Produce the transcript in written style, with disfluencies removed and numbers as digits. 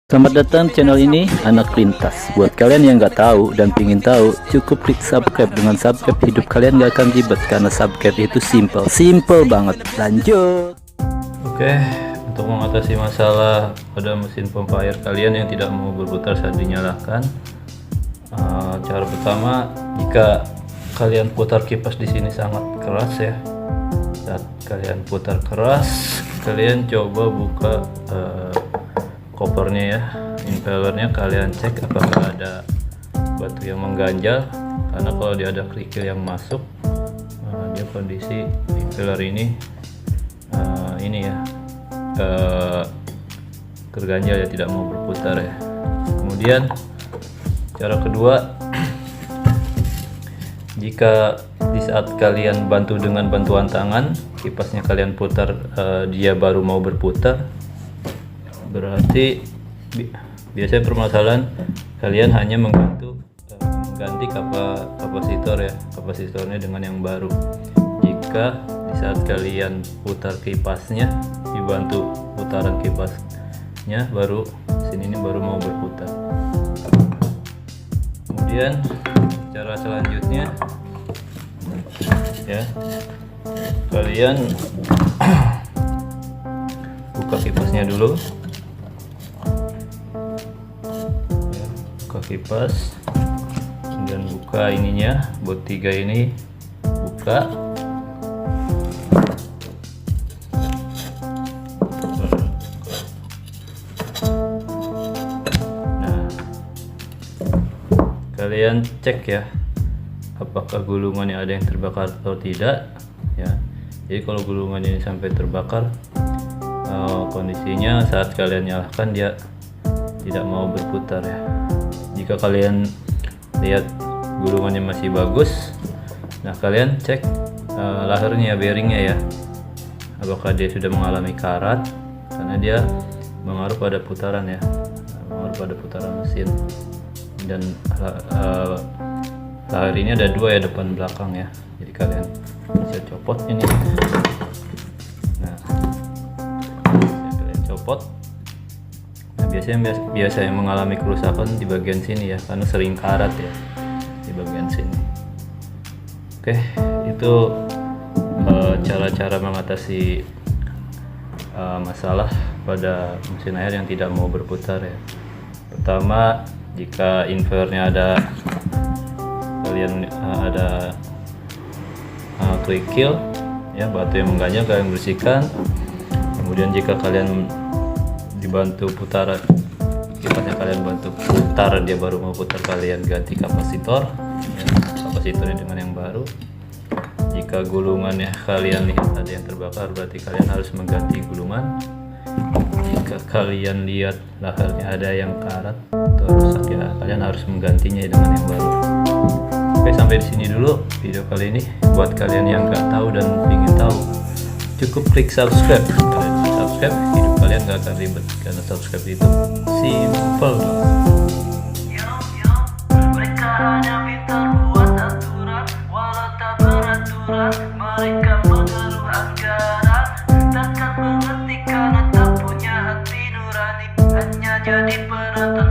Selamat datang di channel ini, Anak Lintas. Buat kalian yang nggak tahu dan pingin tahu, cukup klik subscribe. Dengan subscribe hidup kalian nggak akan ribet, karena subscribe itu simple banget. Lanjut. Oke, untuk mengatasi masalah pada mesin pompa air kalian yang tidak mau berputar saat dinyalakan, cara pertama, jika kalian putar kipas di sini sangat keras ya. Saat kalian putar keras, kalian coba buka kopernya ya, impellernya, kalian cek apakah ada batu yang mengganjal, karena kalau dia ada kerikil yang masuk, dia kondisi impeller ini ya terganjal ya, tidak mau berputar ya. Kemudian cara kedua, jika di saat kalian bantu dengan bantuan tangan, kipasnya kalian putar, dia baru mau berputar, berarti biasanya permasalahan kalian hanya mengganti kapasitor ya, kapasitornya dengan yang baru. Jika di saat kalian putar kipasnya, dibantu putaran kipasnya, baru sini ini baru mau berputar. Kemudian cara selanjutnya ya, kalian buka kipasnya dulu. Buka kipas, kemudian buka ininya, bot 3 ini buka. Nah, kalian cek ya, apakah gulungannya ada yang terbakar atau tidak ya. Jadi kalau gulungan ini sampai terbakar, kondisinya saat kalian nyalakan dia tidak mau berputar ya. Jika kalian lihat gulungannya masih bagus, nah kalian cek lahernya, bearingnya ya, apakah dia sudah mengalami karat, karena dia mengaruh pada putaran ya, mengaruh pada putaran mesin. Dan laher ini ada dua ya, depan belakang ya, jadi kalian bisa copot ini. Nah, kalian copot. Biasa yang mengalami kerusakan di bagian sini ya, karena sering karat ya di bagian sini. Oke, itu cara-cara mengatasi masalah pada mesin air yang tidak mau berputar ya. Pertama, jika inverternya ada kerikil ya, batu yang mengganjal, kalian bersihkan. Kemudian jika kalian dibantu putaran kipasnya, kalian bantu putar, dia baru mau putar, kalian ganti kapasitor ya, kapasitornya dengan yang baru. Jika gulungannya kalian lihat ada yang terbakar, berarti kalian harus mengganti gulungan. Jika kalian lihat laharnya ada yang karat atau rusak ya, kalian harus menggantinya dengan yang baru. Oke, sampai di sini dulu video kali ini. Buat kalian yang nggak tahu dan ingin tahu, cukup klik subscribe. Kalian subscribe, hidup kalian gak akan ribet, karena subscribe itu simple. Mereka hanya pintar buat aturan, walau tak beraturan. Mereka mengeluh anggaran, takkan mengerti karena tak punya hati nurani. Hanya jadi penonton